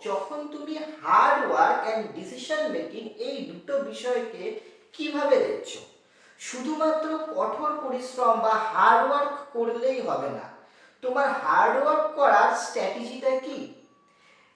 যখন তুমি hard work and decision making এই দুটো বিষয়কে কিভাবে দেখছো। শুধুমাত্র কঠোর পরিশ্রম বা হার্ড ওয়ার্ক করলেই হবে না, তোমার হার্ড ওয়ার্ক করার স্ট্র্যাটেজিটা কি।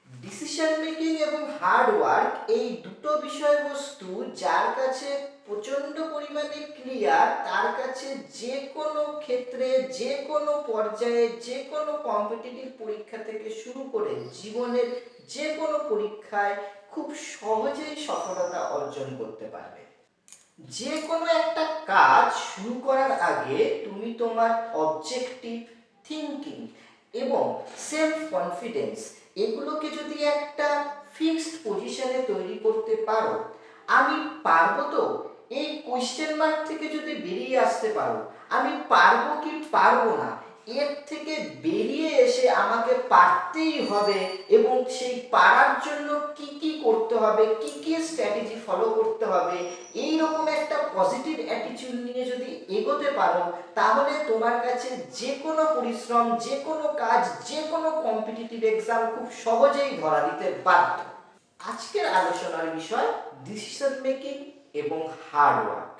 ডিসিশন মেকিং এবং হার্ড ওয়ার্ক এই দুটো বিষয়বস্তু যার কাছে প্রচণ্ড পরিমাণে ক্লিয়ার, তার কাছে যে কোনো ক্ষেত্রে, যে কোনো পর্যায়ে, যে কোনো কম্পিটিটিভ পরীক্ষা থেকে শুরু করে জীবনের যে কোনো পরীক্ষায় খুব সহজেই সফলতা অর্জন করতে পারবে। যে কোনো একটা কাজ শুরু করার আগে তুমি তোমার অবজেক্টিভ, থিঙ্কিং এবং সেলফ কনফিডেন্স এগুলোকে যদি একটা ফিক্সড পজিশনে তৈরি করতে পারো, আমি পারবো তো, এই কোয়েশ্চেন মার্ক থেকে যদি বেরিয়ে আসতে পারো, আমি পারবো কি পারবো না, এর থেকে বেরিয়ে এসে আমাকে পারতেই হবে এবং সেই পারার জন্য কি কি করতে হবে, কি কি স্ট্র্যাটেজি ফলো করতে হবে, এই রকম একটা পজিটিভ অ্যাটিটিউড নিয়ে যদি এগোতে পারো, তাহলে তোমার কাছে যে কোনো পরিশ্রম, যে কোনো কাজ, যে কোনো কম্পিটিটিভ এক্সাম খুব সহজেই ধরা দিতে বাধ্য। আজকের আলোচনার বিষয় ডিসিশন মেকিং এবং হার্ড ওয়ার্ক।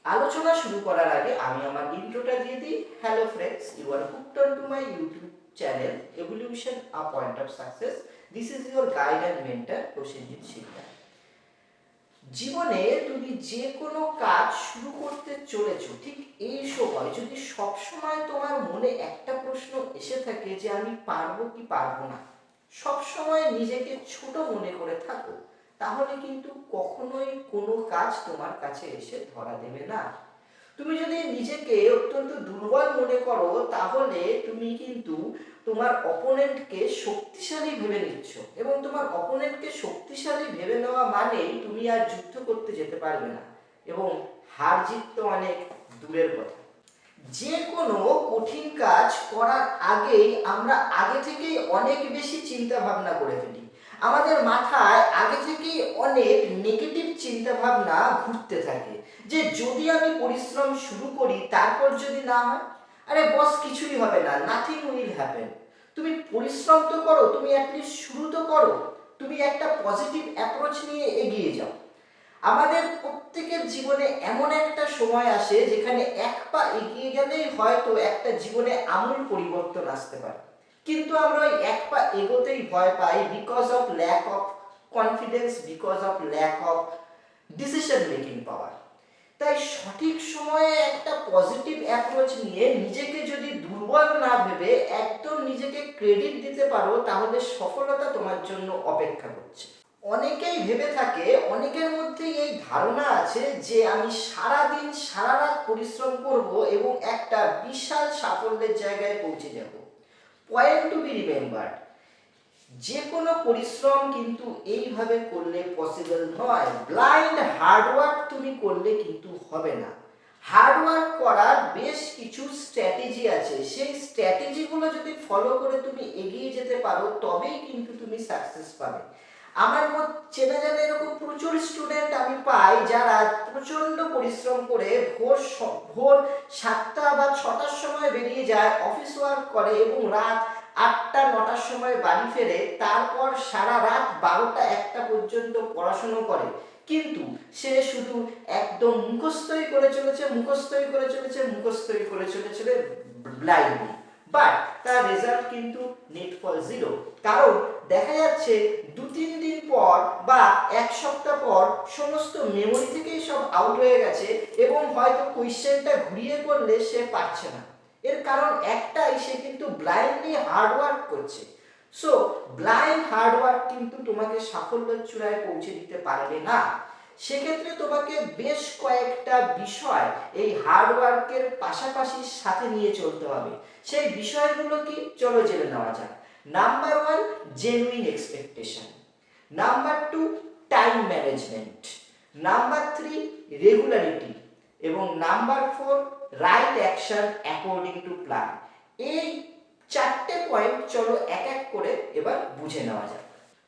আলোচনা শুরু করার আগে আমি আমার ইন্ট্রোটা দিয়ে দিই। Hello friends, you are hooked on to my YouTube channel Evolution A Point of Success. This is your guide and mentor Prosenjit Sikdar. জীবনে তুমি যে কোনো কাজ শুরু করতে চলেছো, ঠিক এই সময় যদি সবসময় তোমার মনে একটা প্রশ্ন এসে থাকে যে আমি পারবো কি পারবো না, সবসময় নিজেকে ছোট মনে করে থাকো, তাহলে কিন্তু কখনোই কোনো কাজ তোমার কাছে এসে ধরা দেবে না। তুমি যদি নিজেকে অত্যন্ত দুর্বল মনে করো, তাহলে তুমি কিন্তু তোমার অপোনেন্টকে শক্তিশালী ভেবে নিচ্ছ, এবং তোমার অপোনেন্টকে শক্তিশালী ভেবে নেওয়া মানেই তুমি আর যুদ্ধ করতে যেতে পারবে না, এবং হার জিত তো অনেক দূরের কথা। যে কোনো কঠিন কাজ করার আগেই আমরা আগে থেকেই অনেক বেশি চিন্তা ভাবনা করে ফেলি। আমাদের মাথায় আগে থেকেই অনেক নেগেটিভ চিন্তা ভাবনা ঘুরতে থাকে, যে যদি আমি পরিশ্রম শুরু করি তারপর যদি না হয়, আরে বস কিছুই হবে না, নাথিং উইল হ্যাপেন। তুমি পরিশ্রম তো করো, তুমি অ্যাটলিস্ট শুরু তো করো, তুমি একটা পজিটিভ অ্যাপ্রোচ নিয়ে এগিয়ে যাও। আমাদের প্রত্যেকের জীবনে এমন একটা সময় আসে যেখানে এক পা এগিয়ে গেলেই হয়তো একটা জীবনে আমূল পরিবর্তন আসতে পারে, কিন্তু আমরা ওই এক পা এগোতেই ভয় পাই, because of lack of confidence, because of lack of decision making power. তাই সঠিক সময়ে একটা পজিটিভ অ্যাপ্রোচ নিয়ে নিজেকে যদি দুর্বল না ভেবে একদম নিজেকে ক্রেডিট দিতে পারো, তাহলে সফলতা তোমার জন্য অপেক্ষা করছে। অনেকেই ভেবে থাকে, অনেকের মধ্যে এই ধারণা আছে যে আমি সারাদিন সারা রাত পরিশ্রম করব এবং একটা বিশাল সাফল্যের জায়গায় পৌঁছে যাব। পয়েন্ট টু বি রিমেম্বার্ড, যে কোনো পরিশ্রম কিন্তু এইভাবে করলে পসিবল নয়। ব্লাইন্ড হার্ডওয়ার্ক তুমি করলে কিন্তু হবে না। হার্ডওয়ার্ক করার বেশ কিছু স্ট্র্যাটেজি আছে, সেই স্ট্র্যাটেজিগুলো যদি ফলো করে তুমি এগিয়ে যেতে পারো, তবেই কিন্তু তুমি সাকসেস পাবে। আমার চেনা জানা এরকম প্রচুর স্টুডেন্ট আমি পাই, যারা প্রচণ্ড পরিশ্রম করে ভোর 7টা বা 6টার সময় বেরিয়ে যায়, অফিস ওয়ার্ক করে এবং রাত 8টা 9টার সময় বাড়ি ফেরে, তারপর সারা রাত 12টা 1টা পর্যন্ত পড়াশুনো করে, কিন্তু সে শুধু একদম মুখস্থই করে চলেছে, মুখস্থই করে চলেছে, মুখস্থই করে চলেছে ব্লাইন্ডলি, বাট তার রেজাল্ট কিন্তু নেট ফল জিরো। কারণ দেখা যাচ্ছে 2-3 দিন পর বা এক সপ্তাহ পর সমস্ত মেমোরি থেকেই সব আউট হয়ে গেছে, এবং হয়তো কোয়েশ্চেনটা ঘুরিয়ে করলে সে পারছে না। এর কারণ একটাই, সে কিন্তু ব্লাইন্ডলি হার্ডওয়ার্ক করছে। সো ব্লাইন্ড হার্ডওয়ার্ক কিন্তু তোমাকে সাফল্যের চূড়ায় পৌঁছে দিতে পারবে না। সেক্ষেত্রে তোমাকে বেশ কয়েকটা বিষয় এই হার্ডওয়ার্কের পাশাপাশি সাথে নিয়ে চলতে হবে। সেই বিষয়গুলো কি, চলো জেনে নেওয়া যাক। Number 1, genuine expectation. Number 2, time management. Number 3, regularity. এবং number 4, right action according to plan. এই 4টে পয়েন্ট চলো এক এক করে এবার বুঝে নেওয়া যাক।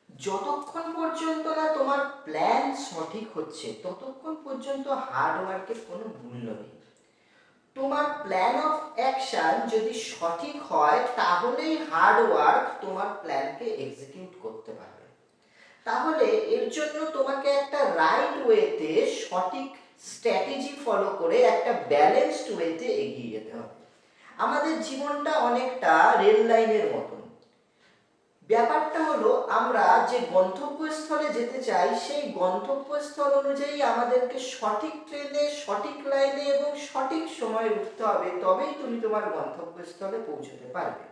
যতক্ষণ পর্যন্ত না তোমার প্ল্যান সঠিক হচ্ছে, ততক্ষণ পর্যন্ত হার্ডওয়ার্কের কোনো মূল্য নেই। তোমার প্ল্যান অফ অ্যাকশন যদি সঠিক হয় তাহলেই হার্ড ওয়ার্ক তোমার প্ল্যানকে এক্সিকিউট করতে পারবে। তাহলে এর জন্য তোমাকে একটা রাইট ওয়েতে সঠিক স্ট্র্যাটেজি ফলো করে একটা ব্যালেন্সড ওয়েতে এগিয়ে যেতে হবে। আমাদের জীবনটা অনেকটা রেল লাইনের মতন। ব্যাপারটা হলো আমরা যে গন্তব্যস্থলে যেতে চাই সেই গন্তব্যস্থল অনুযায়ী আমাদেরকে সঠিক ট্রেনে, সঠিক লাইনে এবং সঠিক সময়ে উঠতে হবে, তবেই তুমি তোমার গন্তব্যস্থলে পৌঁছতে পারবে।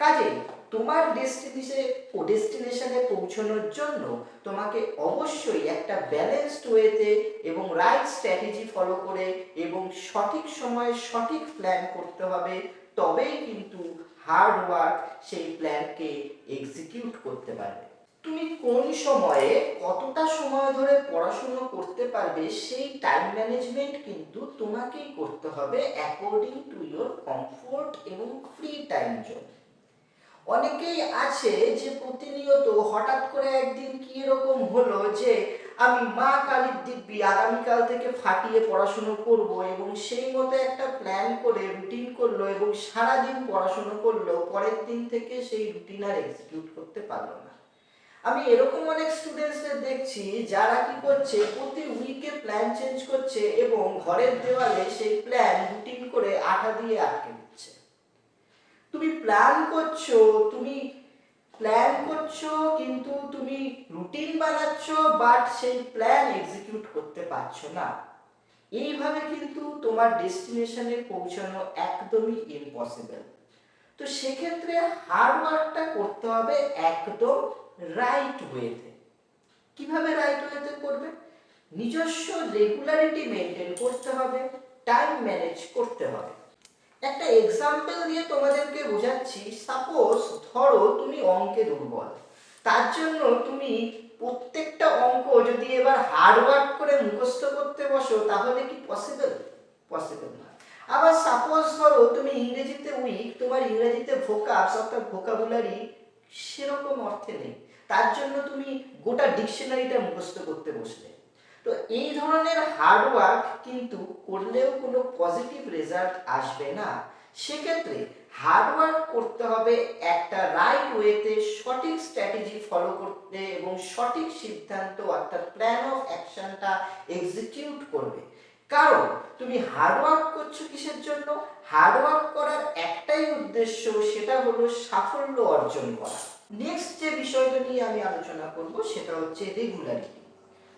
কাজেই তোমার ডেস্টিনেশনে পৌঁছানোর জন্য তোমাকে অবশ্যই একটা ব্যালেন্সড ওয়েতে এবং রাইট স্ট্র্যাটেজি ফলো করে এবং সঠিক সময়ে সঠিক প্ল্যান করতে হবে, তবেই কিন্তু হার্ড ওয়ার্ক সেই প্ল্যানকে এক্সিকিউট করতে পারবে। তুমি কোন সময়ে কতটা সময় ধরে পড়াশোনা করতে পারবে সেই টাইম ম্যানেজমেন্ট কিন্তু তোমাকেই করতে হবে অ্যাকর্ডিং টু ইওর কমফোর্ট এবং ফ্রি টাইম জোন। অনেকেই আছে যে প্রতিনিয়ত হঠাৎ করে একদিন কি এরকম হলো যে আমি মা কালীর দিব্যি আগামীকাল থেকে ফাটিয়ে পড়াশুনো করব এবং সেই মতো একটা প্ল্যান করে রুটিন করলো এবং সারাদিন পড়াশুনো করলো, পরের দিন থেকে সেই রুটিন আর এক্সিকিউট করতে পারলো না। আমি এরকম অনেক স্টুডেন্টসদের দেখছি যারা কি করছে প্রতি উইকে প্ল্যান চেঞ্জ করছে এবং ঘরের দেওয়ালে সেই প্ল্যান রুটিন করে আঠা দিয়ে আটকে দিচ্ছে। তুমি প্ল্যান করছো কিন্তু তুমি রুটিন বানাচ্ছ, বাট সেই প্ল্যান এক্সিকিউট করতে পারছো না। এইভাবে কিন্তু তোমার ডেস্টিনেশনে পৌঁছানো একদমই ইম্পসিবল। তো সেক্ষেত্রে হার্ড ওয়ার্কটা করতে হবে একদম রাইট ওয়েতে। কিভাবে রাইট ওয়েতে করবে? নিজস্ব রেগুলারিটি মেনটেন করতে হবে, টাইম ম্যানেজ করতে হবে। একটা এক্সাম্পল দিয়ে তোমাদেরকে বোঝাচ্ছি। সাপোজ ধরো তুমি অঙ্কে দুর্বল, তার জন্য তুমি প্রত্যেকটা অঙ্ক যদি এবার হার্ড ওয়ার্ক করে মুখস্থ করতে বসো তাহলে কি পসিবল? পসিবল না। আবার সাপোজ ধরো তুমি ইংরেজিতে উইক, তোমার ইংরেজিতে ভোকাবস অর্থাৎ ভোকাবুলারি সেরকম অর্থে নেই, তার জন্য তুমি গোটা ডিকশনারিটা মুখস্থ করতে বসলে। তো এই ধরনের হার্ড ওয়ার্ক কিন্তু করলেও কোনো পজিটিভ রেজাল্ট আসবে না। সেক্ষেত্রে হার্ড ওয়ার্ক করতে হবে একটা রাইট ওয়েতে, সঠিক স্ট্র্যাটেজি ফলো করতে এবং সঠিক সিদ্ধান্ত অর্থাৎ প্ল্যান অফ অ্যাকশনটা এক্সিকিউট করবে। কারণ তুমি হার্ড ওয়ার্ক করছো কিসের জন্য? হার্ড ওয়ার্ক করার একটাই উদ্দেশ্য, সেটা হলো সাফল্য অর্জন করা। নেক্সট যে বিষয়টা নিয়ে আমি আলোচনা করব সেটা হচ্ছে রেগুলারিটি।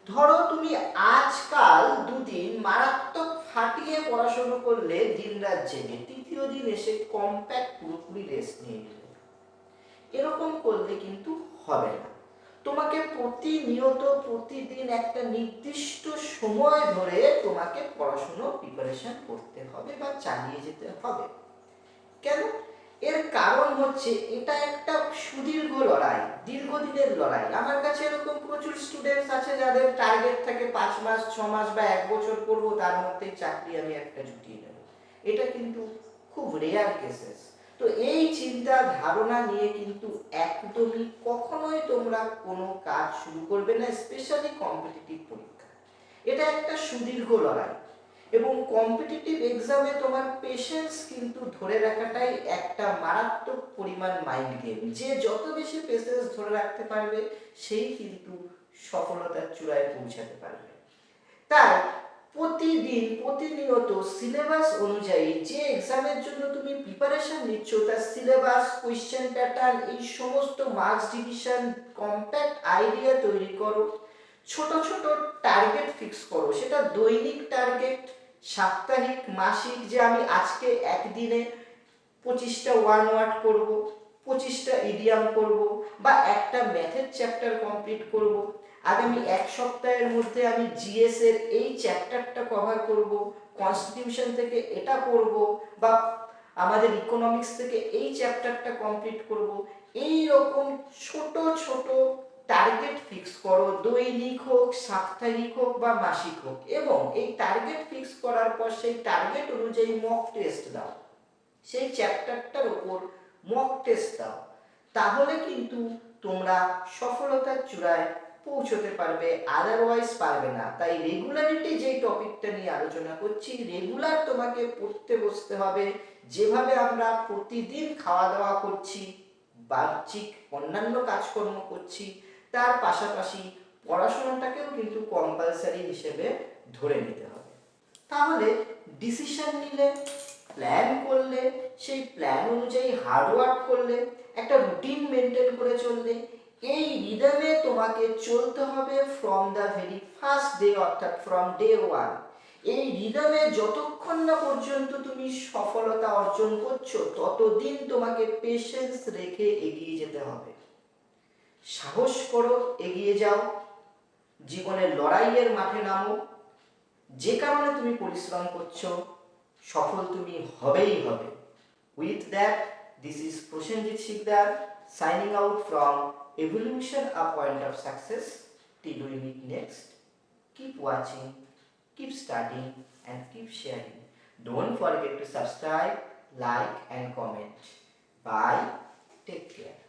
ধরো তুমি আজকাল দুদিন মারাত্মক ফাটিয়ে পড়াশোনা করলে দিনরাত জেগে, তৃতীয় দিন এসে কম্প্যাক্ট পুরোপুরি রেস্ট নিয়ে নিলে, এরকম করলে কিন্তু হবে না। তোমাকে প্রতিনিয়ত প্রতিদিন একটা নির্দিষ্ট সময় ধরে তোমাকে পড়াশোনা প্রিপারেশন করতে হবে বা চালিয়ে যেতে হবে। কেন? এর কারণ হচ্ছে এটা একটা সুদীর্ঘ লড়াই, দীর্ঘদিনের লড়াই। আমার কাছে এরকম প্রচুর স্টুডেন্টস আছে যাদের টার্গেট থাকে 5 মাস 6 মাস বা 1 বছর করব, তার মধ্যেই চাকরি আমি একটা জুটিয়ে নেব। এটা কিন্তু খুব রেয়ার কেসেস। তো এই চিন্তা ধারণা নিয়ে কিন্তু একদমই কখনোই তোমরা কোনো কাজ শুরু করবে না, স্পেশালি কম্পিটিটিভ পরীক্ষা। এটা একটা সুদীর্ঘ লড়াই এবং কম্পিটিটিভ এক্সামে তোমার পেশেন্স কিন্তু ধরে রাখাটাই একটা মারাত্মক পরিমাণ মাইন্ড গেম। যে যত বেশি পেশেন্স ধরে রাখতে পারবে সেই কিন্তু সফলতার চূড়ায় পৌঁছাতে পারবে। তাই প্রতিদিন প্রতিনিয়ত সিলেবাস অনুযায়ী যে এক্সামের জন্য তুমি প্রিপারেশন নিচ্ছ তার সিলেবাস, কোয়েশ্চেন প্যাটার্ন, এই সমস্ত মার্কস ডিভিশন কম্প্যাক্ট আইডিয়া তৈরি করো। ছোট ছোট টার্গেট ফিক্স করো, সেটা দৈনিক টার্গেট, সাপ্তাহিক, মাসিক, যে আমি আজকে একদিনে 25টা ওয়ান ওয়ার্ড করব, 25টা ইডিয়াম করব বা একটা ম্যাথের চ্যাপ্টার কমপ্লিট করব। আগামী এক সপ্তাহের মধ্যে আমি জিএস এর এই চ্যাপ্টারটা কভার করব, কনস্টিটিউশন থেকে এটা পড়ব বা আমাদের ইকোনমিক্স থেকে এই চ্যাপ্টারটা কমপ্লিট করব। এই রকম ছোট ছোট টার্গেট ফিক্স করো, দৈনিক হোক, সাপ্তাহিক হোক বা মাসিক হোক, এবং এই টার্গেট ফিক্স করার পর সেই টার্গেট অনুযায়ী মক টেস্ট দাও, সেই চ্যাপ্টারটার উপর মক টেস্ট দাও। তাহলে কিন্তু তোমরা সফলতার চূড়ায় পৌঁছতে পারবে, আদারওয়াইজ পারবে না। তাই রেগুলারিটি যেই টপিকটা নিয়ে আলোচনা করছি, রেগুলার তোমাকে পড়তে বসতে হবে। যেভাবে আমরা প্রতিদিন খাওয়া দাওয়া করছি, বাহ্যিক অন্যান্য কাজকর্ম করছি, তার পাশাপাশি পড়াশোনাটাকেও কিন্তু কম্পালসারি হিসেবে ধরে নিতে হবে। তাহলে ডিসিশন নিলে, প্ল্যান করলে, সেই প্ল্যান অনুযায়ী হার্ডওয়ার্ক করলে, একটা রুটিন মেনটেন করে চললে, এই রিদমে তোমাকে চলতে হবে from the very first day, অর্থাৎ ফ্রম ডে ওয়ান। এই রিদমে যতক্ষণ না পর্যন্ত তুমি সফলতা অর্জন করছো, ততদিন তোমাকে পেশেন্স রেখে এগিয়ে যেতে হবে। সাহস করো, এগিয়ে যাও, জীবনের লড়াইয়ের মাঠে নামো। যে কারণে তুমি পরিশ্রম করছো, সফল তুমি হবেই হবে। With that, this is Prosenjit Sikdar signing out from Evolution, a point of success. Till we meet next, keep watching, keep studying, and keep sharing. Don't forget to subscribe, like, and comment. Bye. Take care.